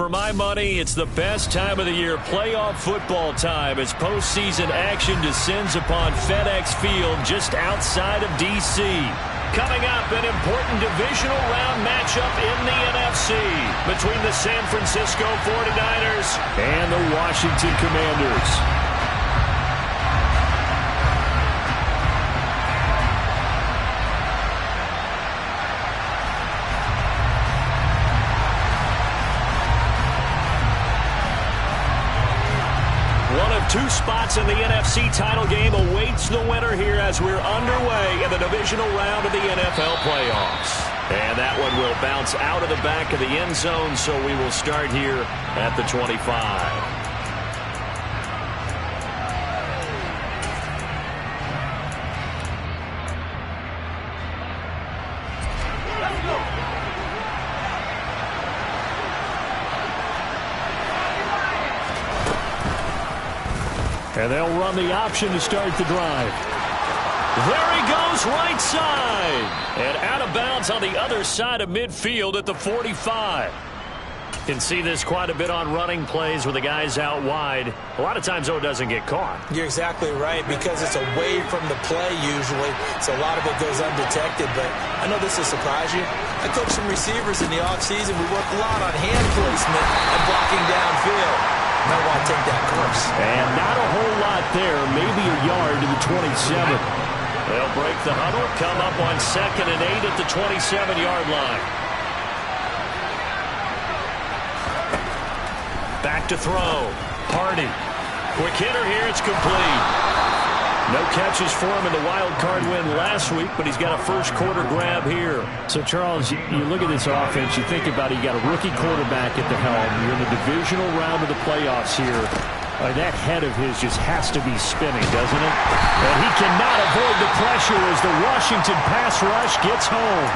For my money, it's the best time of the year, playoff football time, as postseason action descends upon FedEx Field just outside of D.C. Coming up, an important divisional round matchup in the NFC between the San Francisco 49ers and the Washington Commanders. Two spots in the NFC title game awaits the winner here as we're underway in the divisional round of the NFL playoffs. And that one will bounce out of the back of the end zone, so we will start here at the 25. And they'll run the option to start the drive. There he goes, right side. And out of bounds on the other side of midfield at the 45. Can see this quite a bit on running plays with the guys out wide. A lot of times, though, it doesn't get caught. You're exactly right, because it's away from the play usually, so a lot of it goes undetected. But I know this will surprise you. I coached some receivers in the offseason. We work a lot on hand placement and blocking downfield. Might want to take that course. And not a whole lot there, maybe a yard to the 27. They'll break the huddle, come up on 2nd and 8 at the 27-yard line. Back to throw. Hardy. Quick hitter here, it's complete. No catches for him in the wild card win last week, but he's got a first quarter grab here. So, Charles, you look at this offense, you think about it, you got a rookie quarterback at the helm. You're in the divisional round of the playoffs here. That head of his just has to be spinning, doesn't it? And he cannot avoid the pressure as the Washington pass rush gets home.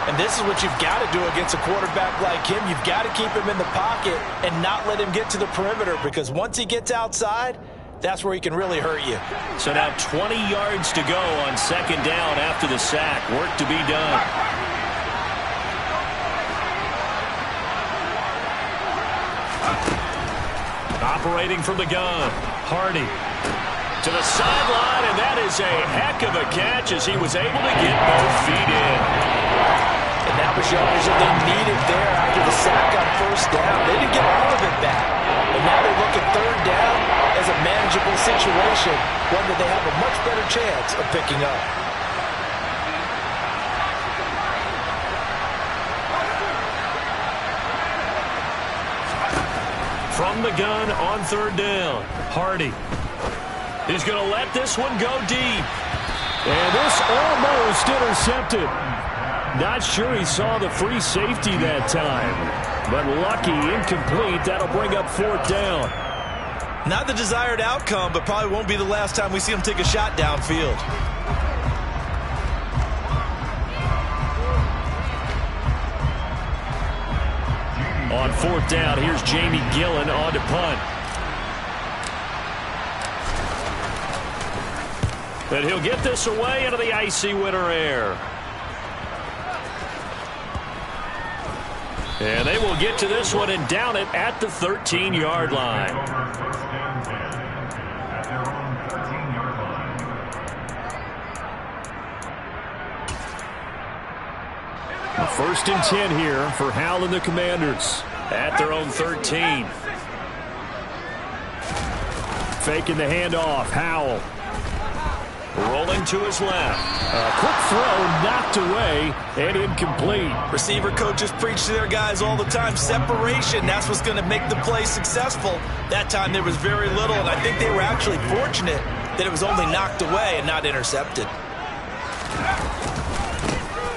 And this is what you've got to do against a quarterback like him. You've got to keep him in the pocket and not let him get to the perimeter, because once he gets outside, that's where he can really hurt you. So now 20 yards to go on 2nd down after the sack. Work to be done. Operating from the gun. Hardy to the sideline, and that is a heck of a catch as he was able to get both feet in. And that was yardage that they needed there after the sack on 1st down. They didn't get all of it back. And now they look at 3rd down as a manageable situation, one that they have a much better chance of picking up. From the gun on 3rd down, Hardy. He's going to let this one go deep. And this almost intercepted. Not sure he saw the free safety that time. But lucky, incomplete. That'll bring up 4th down. Not the desired outcome, but probably won't be the last time we see him take a shot downfield. On 4th down, here's Jamie Gillen on to punt. And he'll get this away into the icy winter air. And they will get to this one and down it at the 13-yard line. First and 10 here for Howell and the Commanders. At their own 13. Faking the handoff, Howell. Rolling to his left. A quick throw knocked away and incomplete. Receiver coaches preach to their guys all the time. Separation, that's what's going to make the play successful. That time there was very little, and I think they were actually fortunate that it was only knocked away and not intercepted.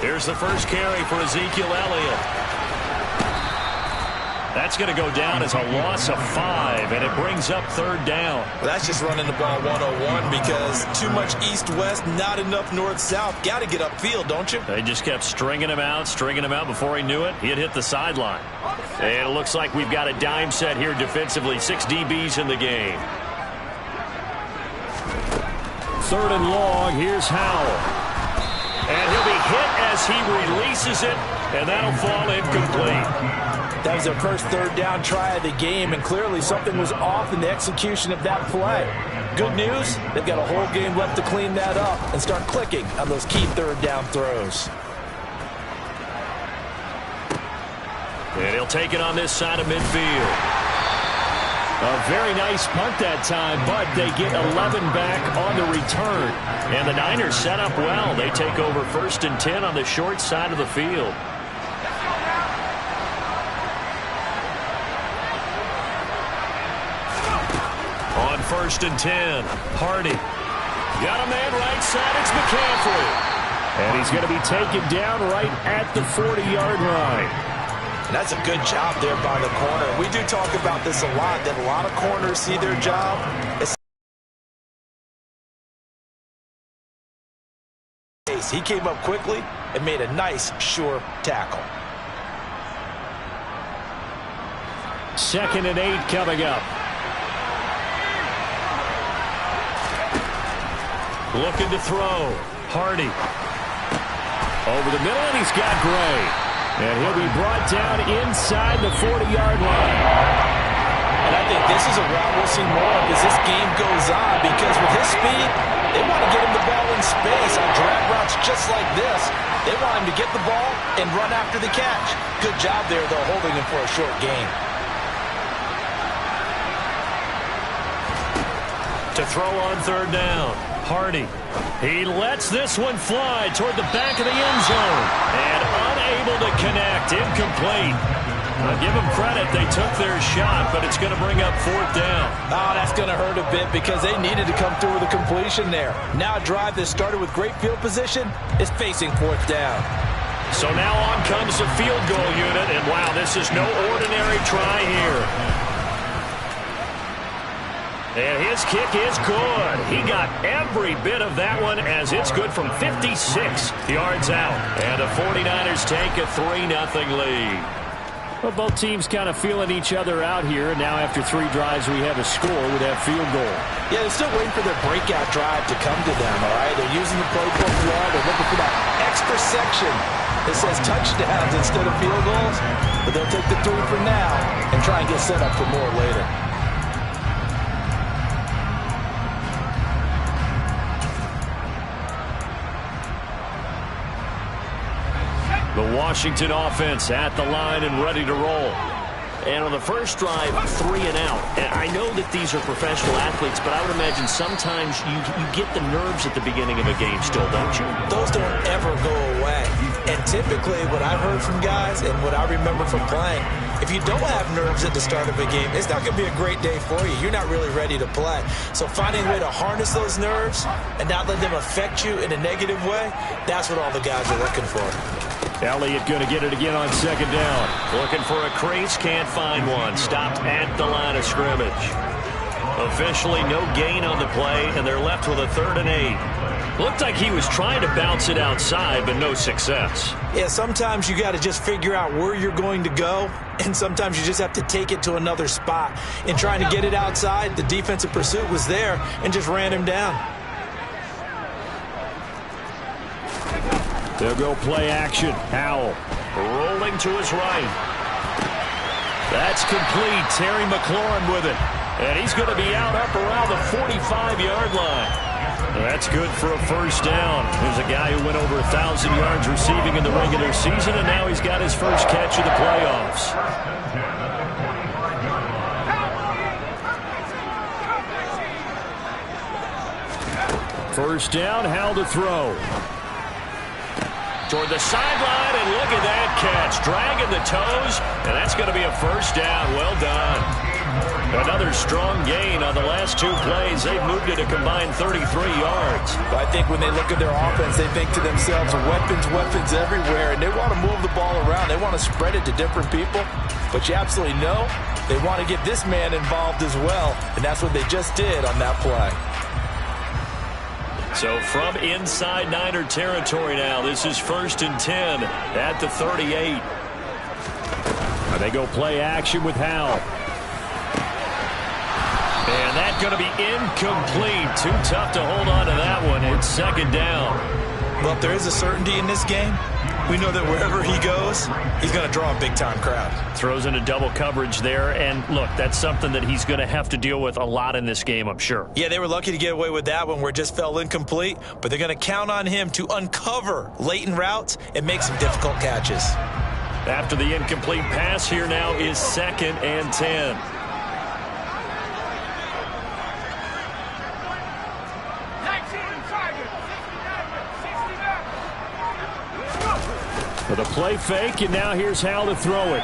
Here's the first carry for Ezekiel Elliott. That's going to go down as a loss of 5, and it brings up 3rd down. Well, that's just running the ball 101 because too much east-west, not enough north-south. Got to get upfield, don't you? They just kept stringing him out before he knew it. He had hit the sideline. And it looks like we've got a dime set here defensively. 6 DBs in the game. 3rd and long. Here's Howell. And he'll be hit as he releases it, and that'll fall incomplete. That was their first third down try of the game, and clearly something was off in the execution of that play. Good news, they've got a whole game left to clean that up and start clicking on those key third down throws. And he'll take it on this side of midfield. A very nice punt that time, but they get 11 back on the return. And the Niners set up well. They take over 1st and 10 on the short side of the field. On 1st and 10, Hardy. Got a man right side, it's McCaffrey. And he's going to be taken down right at the 40-yard line. And that's a good job there by the corner. We do talk about this a lot, that a lot of corners see their job. He came up quickly and made a nice, sure tackle. 2nd and 8 coming up. Looking to throw. Hardy. Over the middle, and he's got Gray. And he'll be brought down inside the 40-yard line. And I think this is a route we'll see more of as this game goes on, because with his speed, they want to get him the ball in space on drag routes just like this. They want him to get the ball and run after the catch. Good job there, though, holding him for a short gain. To throw on 3rd down. Hardy. He lets this one fly toward the back of the end zone. And unable to connect. Incomplete. I'll give them credit. They took their shot, but it's going to bring up 4th down. Oh, that's going to hurt a bit because they needed to come through with a completion there. Now a drive that started with great field position is facing 4th down. So now on comes the field goal unit. And, wow, this is no ordinary try here. And his kick is good. He got every bit of that one as it's good from 56 yards out. And the 49ers take a 3-0 lead. Well, both teams kind of feeling each other out here. And now after 3 drives, we have a score with that field goal. Yeah, they're still waiting for their breakout drive to come to them, all right? They're using the playbook well. They're looking for that extra section that says touchdowns instead of field goals. But they'll take the 3 for now and try and get set up for more later. The Washington offense at the line and ready to roll. And on the first drive, 3 and out. And I know that these are professional athletes, but I would imagine sometimes you get the nerves at the beginning of a game still, don't you? Those don't ever go away. And typically what I've heard from guys and what I remember from playing, if you don't have nerves at the start of a game, it's not going to be a great day for you. You're not really ready to play. So finding a way to harness those nerves and not let them affect you in a negative way, that's what all the guys are looking for. Elliott going to get it again on 2nd down. Looking for a crease, can't find one. Stopped at the line of scrimmage. Officially no gain on the play, and they're left with a 3rd and 8. Looked like he was trying to bounce it outside, but no success. Yeah, sometimes you got to just figure out where you're going to go, and sometimes you just have to take it to another spot. In trying to get it outside, the defensive pursuit was there and just ran him down. They'll go play action. Howell. Rolling to his right. That's complete. Terry McLaurin with it. And he's going to be out up around the 45-yard line. That's good for a 1st down. There's a guy who went over 1,000 yards receiving in the regular season, and now he's got his first catch of the playoffs. First down, Howell to throw. Toward the sideline, and look at that catch. Dragging the toes, and that's going to be a 1st down. Well done. Another strong gain on the last 2 plays. They've moved it a combined 33 yards. But I think when they look at their offense, they think to themselves, weapons everywhere, and they want to move the ball around. They want to spread it to different people. But you absolutely know they want to get this man involved as well, and that's what they just did on that play. So from inside Niner territory now, this is 1st and 10 at the 38. And they go play action with Howell. And that's going to be incomplete. Too tough to hold on to that one. It's 2nd down. Well, if there is a certainty in this game, We know that wherever he goes, he's going to draw a big-time crowd. Throws into double coverage there, and look, that's something that he's going to have to deal with a lot in this game, I'm sure. Yeah, they were lucky to get away with that one where it just fell incomplete, but they're going to count on him to uncover latent routes and make some difficult catches. After the incomplete pass, here now is 2nd and 10. With a play fake, and now here's Howell to throw it.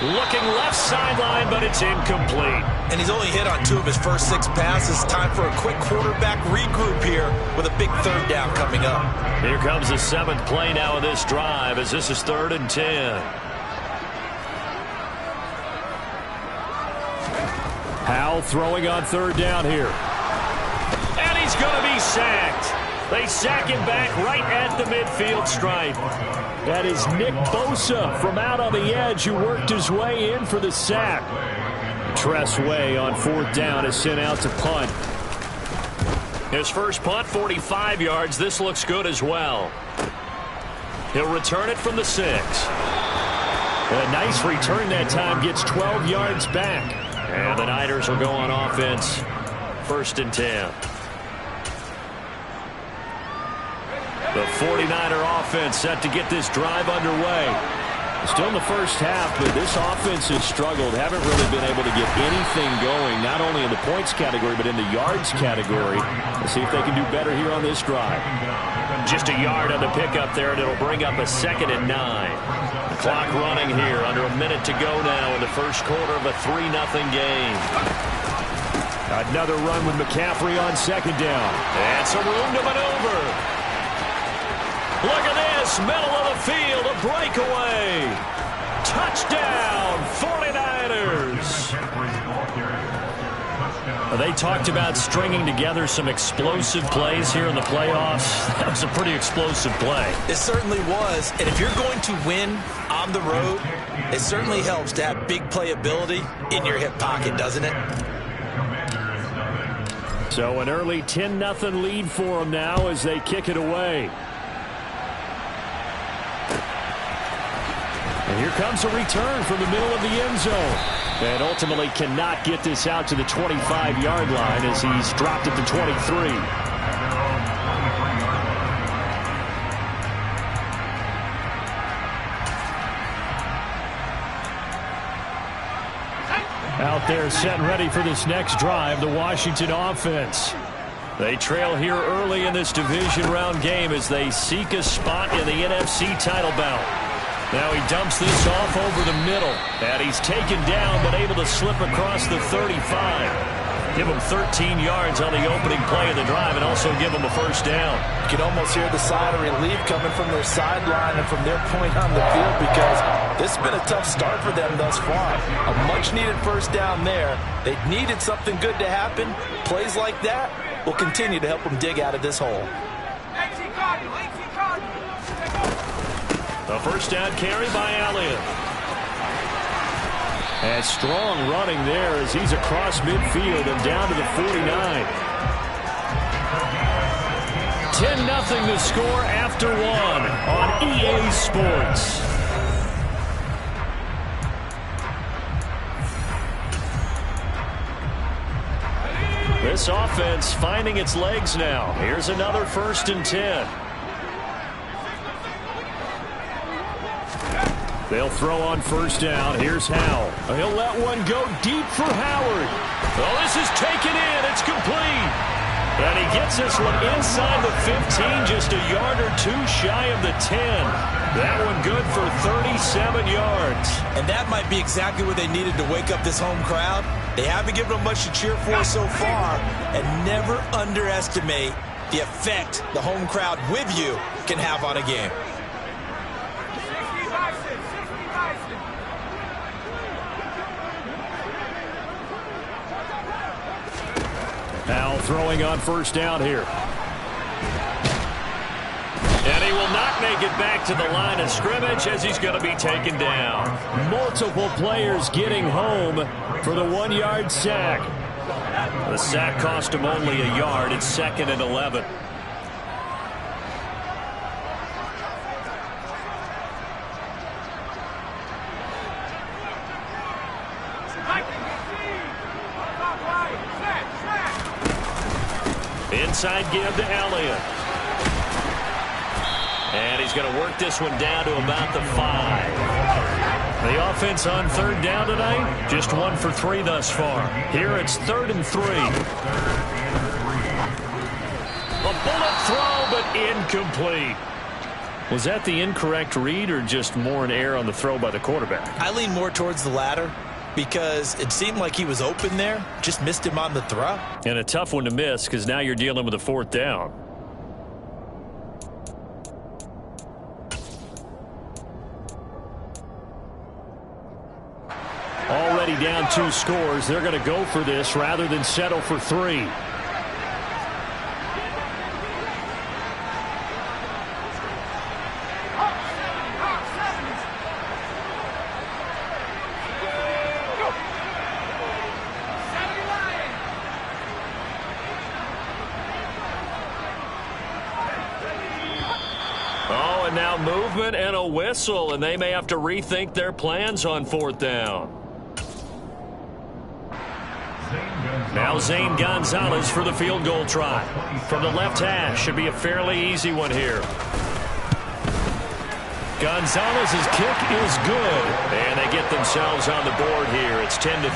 Looking left sideline, but it's incomplete. And he's only hit on 2 of his first 6 passes. Time for a quick quarterback regroup here with a big 3rd down coming up. Here comes the 7th play now of this drive as this is 3rd and 10. Howell throwing on 3rd down here. And he's going to be sacked. They sack him back right at the midfield stripe. That is Nick Bosa from out on the edge who worked his way in for the sack. Tress Way on 4th down is sent out to punt. His first punt, 45 yards. This looks good as well. He'll return it from the 6. A nice return that time, gets 12 yards back. And the Niners will go on offense. 1st and 10. The 49er offense set to get this drive underway. Still in the first half, but this offense has struggled. Haven't really been able to get anything going, not only in the points category, but in the yards category. Let's see if they can do better here on this drive. Just a yard on the pickup there, and it'll bring up a 2nd and 9. The clock running here, under a minute to go now in the first quarter of a 3-0 game. Another run with McCaffrey on 2nd down. And some room to maneuver. Look at this, middle of the field, a breakaway. Touchdown, 49ers. They talked about stringing together some explosive plays here in the playoffs. That was a pretty explosive play. It certainly was, and if you're going to win on the road, it certainly helps to have big playability in your hip pocket, doesn't it? So an early 10-0 lead for them now as they kick it away. And here comes a return from the middle of the end zone. And ultimately cannot get this out to the 25-yard line as he's dropped at the 23. Out there set and ready for this next drive, the Washington offense. They trail here early in this division round game as they seek a spot in the NFC title bout. Now he dumps this off over the middle, and he's taken down but able to slip across the 35. Give him 13 yards on the opening play of the drive and also give him a 1st down. You can almost hear the sigh of relief coming from their sideline and from their point on the field because this has been a tough start for them thus far. A much-needed 1st down there. They needed something good to happen. Plays like that will continue to help them dig out of this hole. A 1st down carry by Elliott. And strong running there as he's across midfield and down to the 49. 10-0 the score after 1 on EA Sports. This offense finding its legs now. Here's another 1st and 10. They'll throw on 1st down. Here's Howell. He'll let one go deep for Howard. Oh, this is taken in. It's complete. And he gets this one inside the 15, just a yard or 2 shy of the 10. That one good for 37 yards. And that might be exactly what they needed to wake up this home crowd. They haven't given them much to cheer for so far. And never underestimate the effect the home crowd with you can have on a game. Howell throwing on 1st down here. And he will not make it back to the line of scrimmage as he's going to be taken down. Multiple players getting home for the 1-yard sack. The sack cost him only a yard. It's 2nd and 11. inside give to Elliott. And he's going to work this one down to about the 5. The offense on third down tonight, just 1 for 3 thus far. Here it's 3rd and 3. A bullet throw, but incomplete. Was that the incorrect read or just more an error on the throw by the quarterback? I lean more towards the latter because it seemed like he was open there, just missed him on the throw. And a tough one to miss because now you're dealing with a 4th down. Already down 2 scores. They're going to go for this rather than settle for 3. Oh, and now movement and a whistle, and they may have to rethink their plans on 4th down. Now Zane Gonzalez for the field goal try. From the left hash, should be a fairly easy one here. Gonzalez's kick is good, and they get themselves on the board here. It's 10-3.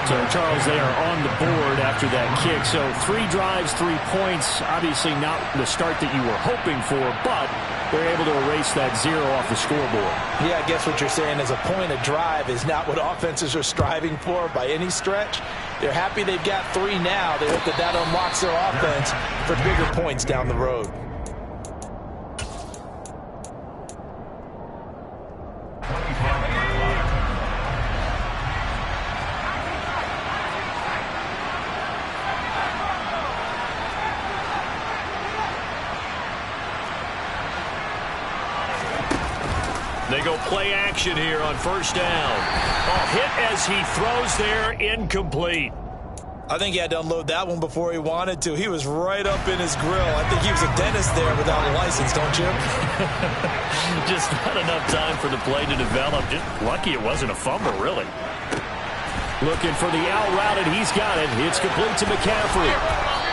So, Charles, they are on the board after that kick. So 3 drives, 3 points. Obviously not the start that you were hoping for, but they're able to erase that 0 off the scoreboard. Yeah, I guess what you're saying is a point a drive is not what offenses are striving for by any stretch. They're happy they've got 3 now. They hope that that unlocks their offense for bigger points down the road. They go play action here on 1st down. Oh, hit as he throws there, incomplete. I think he had to unload that one before he wanted to. He was right up in his grill. I think he was a dentist there without a license, don't you? Just not enough time for the play to develop. Just lucky it wasn't a fumble, really. Looking for the out route, and he's got it. It's complete to McCaffrey.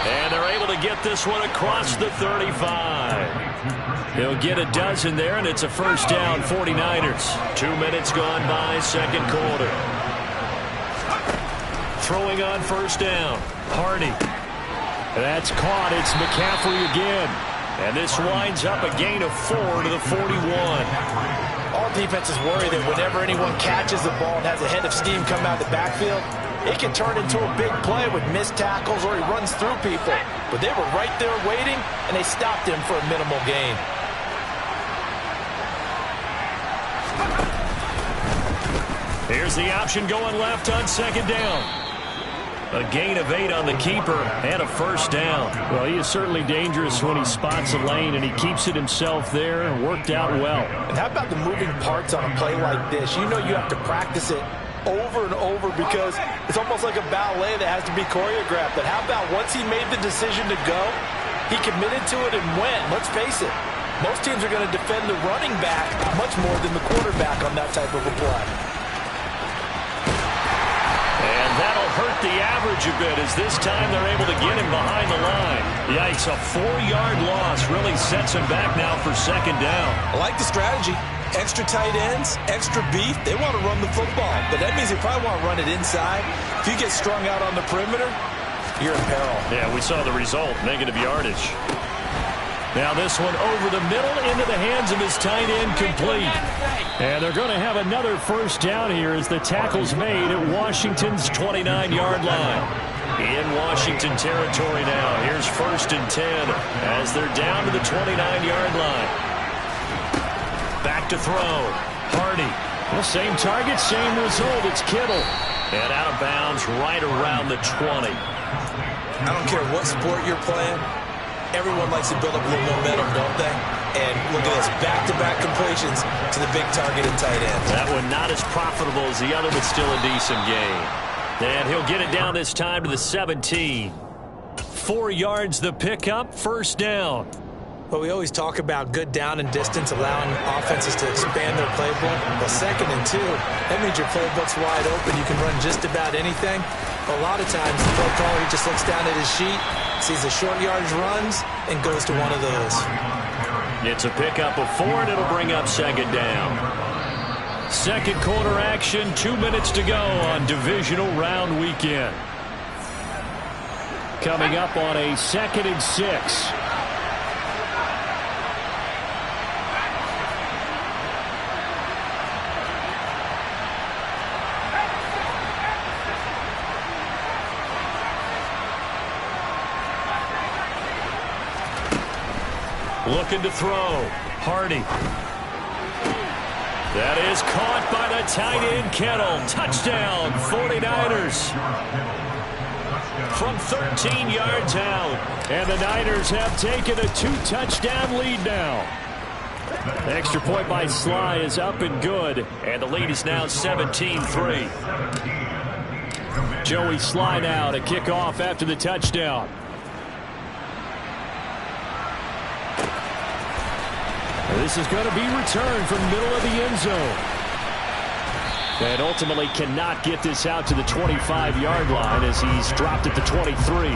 And they're able to get this one across the 35. They'll get a dozen there, and it's a 1st down, 49ers. 2 minutes gone by, 2nd quarter. Throwing on 1st down, Hardy. That's caught. It's McCaffrey again. And this winds up a gain of 4 to the 41. All defenses worry that whenever anyone catches the ball and has a head of steam come out of the backfield, it can turn into a big play with missed tackles or he runs through people. But they were right there waiting, and they stopped him for a minimal gain. Here's the option going left on 2nd down. A gain of 8 on the keeper and a 1st down. Well, he is certainly dangerous when he spots a lane, and he keeps it himself there and worked out well. And how about the moving parts on a play like this? You know you have to practice it over and over because it's almost like a ballet that has to be choreographed. But how about once he made the decision to go, he committed to it and went. Let's face it, most teams are going to defend the running back much more than the quarterback on that type of a play. And that'll hurt the average a bit as this time they're able to get him behind the line. Yikes, a 4-yard loss really sets him back now for 2nd down. I like the strategy. Extra tight ends, extra beef, they want to run the football. But that means they probably want to run it inside. If you get strung out on the perimeter, you're in peril. Yeah, we saw the result, negative yardage. Now this one over the middle into the hands of his tight end, complete. And they're going to have another 1st down here as the tackle's made at Washington's 29-yard line. In Washington territory now. Here's 1st and 10 as they're down to the 29-yard line. Back to throw. Hardy. Well, same target, same result. It's Kittle. And out of bounds right around the 20. I don't care what sport you're playing. Everyone likes to build up a little momentum, don't they? And look at this, back-to-back completions to the big targeted tight end. That one not as profitable as the other, but still a decent gain. And he'll get it down this time to the 17. 4 yards the pickup, 1st down. Well, we always talk about good down and distance, allowing offenses to expand their playbook. Well, 2nd and 2, that means your playbook's wide open. You can run just about anything. A lot of times, the play caller, he just looks down at his sheet, sees the short yardage runs, and goes to one of those. It's a pickup of 4, and it'll bring up second down. Second quarter action, 2 minutes to go on divisional round weekend. Coming up on a 2nd and 6. Looking to throw. Hardy. That is caught by the tight end, Kittle. Touchdown, 49ers. From 13 yards out. And the Niners have taken a 2-touchdown lead now. The extra point by Sly is up and good. And the lead is now 17-3. Joey Sly now to kick off after the touchdown. This is going to be returned from the middle of the end zone. And ultimately cannot get this out to the 25-yard line as he's dropped at the 23.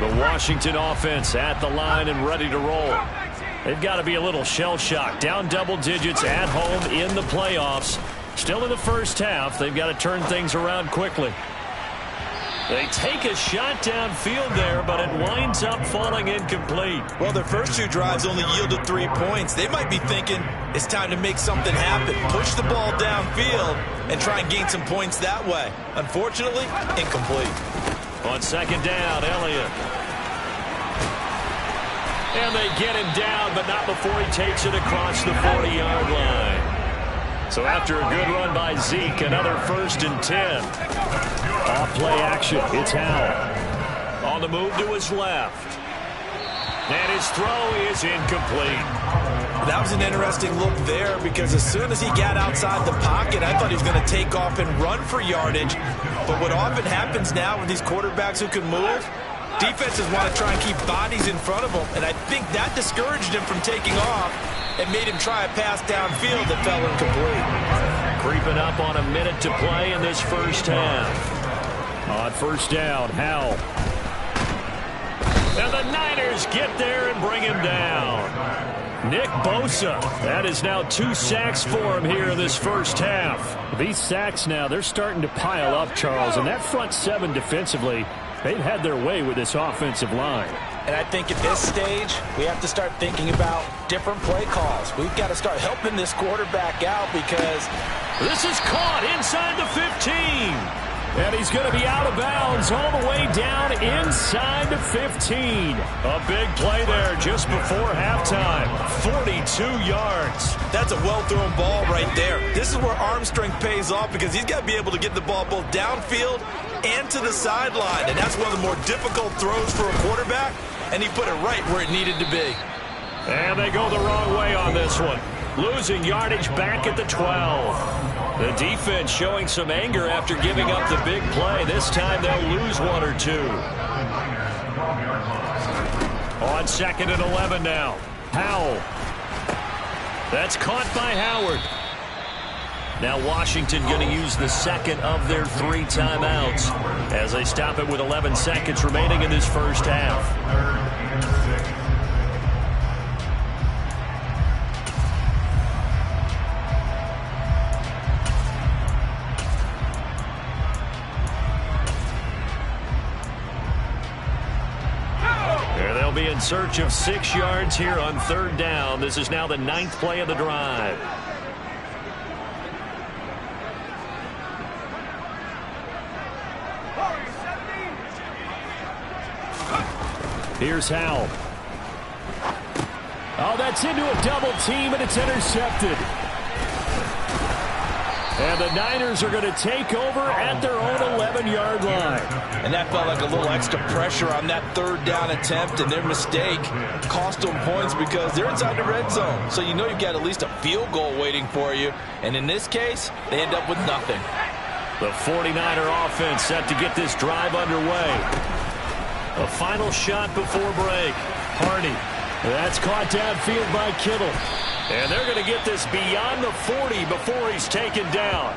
The Washington offense at the line and ready to roll. They've got to be a little shell-shocked. Down double digits at home in the playoffs. Still in the first half. They've got to turn things around quickly. They take a shot downfield there, but it winds up falling incomplete. Well, their first 2 drives only yielded 3 points. They might be thinking it's time to make something happen. Push the ball downfield and try and gain some points that way. Unfortunately, incomplete. On second down, Elliott. And they get him down, but not before he takes it across the 40-yard line. So after a good run by Zeke, another 1st and 10. Off play action, it's Howell. On the move to his left. And his throw is incomplete. That was an interesting look there because as soon as he got outside the pocket, I thought he was going to take off and run for yardage. But what often happens now with these quarterbacks who can move, defenses want to try and keep bodies in front of them. And I think that discouraged him from taking off and made him try a pass downfield that fell incomplete. Creeping up on a minute to play in this first half. On first down, Howell. And the Niners get there and bring him down. Nick Bosa. That is now 2 sacks for him here in this first half. These sacks now, they're starting to pile up, Charles. And that front 7 defensively, they've had their way with this offensive line. And I think at this stage, we have to start thinking about different play calls. We've got to start helping this quarterback out because this is caught inside the 15. And he's going to be out of bounds all the way down inside the 15. A big play there just before halftime. 42 yards. That's a well-thrown ball right there. This is where arm strength pays off because he's got to be able to get the ball both downfield and to the sideline. And that's one of the more difficult throws for a quarterback. And he put it right where it needed to be. And they go the wrong way on this one. Losing yardage back at the 12. The defense showing some anger after giving up the big play. This time they'll lose 1 or 2. On 2nd and 11 now. Howell. That's caught by Howard. Now Washington going to use the second of their 3 timeouts as they stop it with 11 seconds remaining in this first half. In search of 6 yards here on 3rd down. This is now the 9th play of the drive. Here's Howell. Oh, that's into a double team, and it's intercepted. And the Niners are going to take over at their own 11-yard line. And that felt like a little extra pressure on that 3rd down attempt, and their mistake cost them points because they're inside the red zone. So you know you've got at least a field goal waiting for you. And in this case, they end up with nothing. The 49er offense set to get this drive underway. A final shot before break. Hardy. That's caught downfield by Kittle. And they're going to get this beyond the 40 before he's taken down.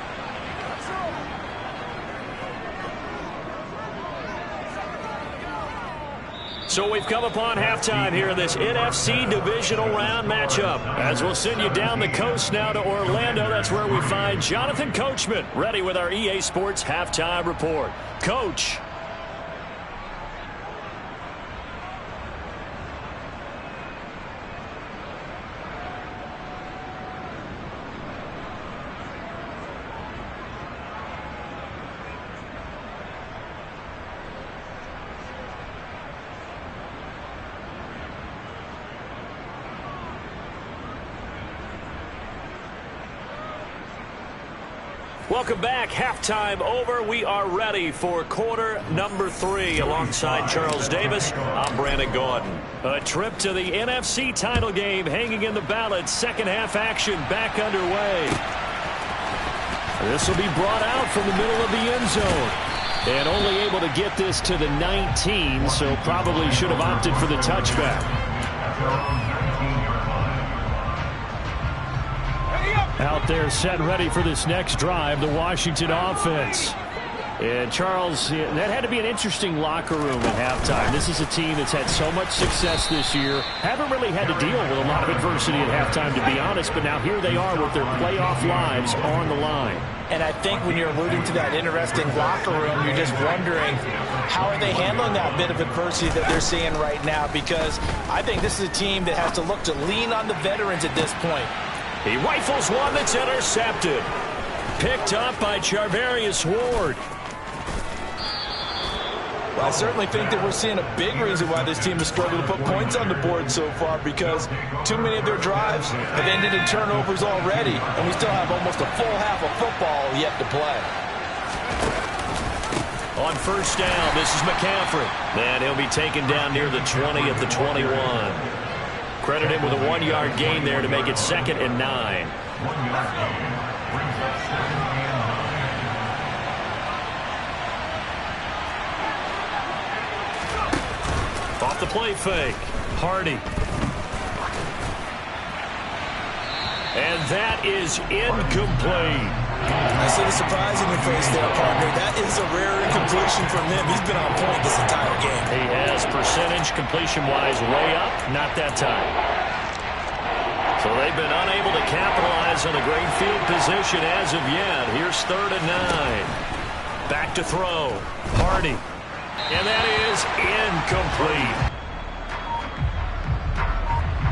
So we've come upon halftime here in this NFC divisional round matchup. As we'll send you down the coast now to Orlando, that's where we find Jonathan Coachman ready with our EA Sports halftime report. Coach. Welcome back. Halftime over. We are ready for quarter number 3. Alongside Charles Davis, I'm Brandon Gaudin. A trip to the NFC title game hanging in the balance. Second half action back underway. This will be brought out from the middle of the end zone. And only able to get this to the 19, so probably should have opted for the touchback. Out there set and ready for this next drive, the Washington offense. And Charles, that had to be an interesting locker room at halftime. This is a team that's had so much success this year. Haven't really had to deal with a lot of adversity at halftime, to be honest, but now here they are with their playoff lives on the line. And I think when you're alluding to that interesting locker room, you're just wondering how are they handling that bit of adversity that they're seeing right now, because I think this is a team that has to look to lean on the veterans at this point. He rifles one that's intercepted. Picked up by Charvarius Ward. Well, I certainly think that we're seeing a big reason why this team has struggled to put points on the board so far, because too many of their drives have ended in turnovers already, and we still have almost a full half of football yet to play. On first down, this is McCaffrey. And he'll be taken down near the 20 at the 21. Credit him with a 1-yard gain there to make it 2nd and 9. Off the play fake. Hardy. And that is incomplete. I see the surprise in your face there, partner. That is a rare incompletion from him. He's been on point this entire game. He has percentage completion-wise way up. Not that time. So they've been unable to capitalize on a great field position as of yet. Here's 3rd and 9. Back to throw. Hardy. And that is incomplete.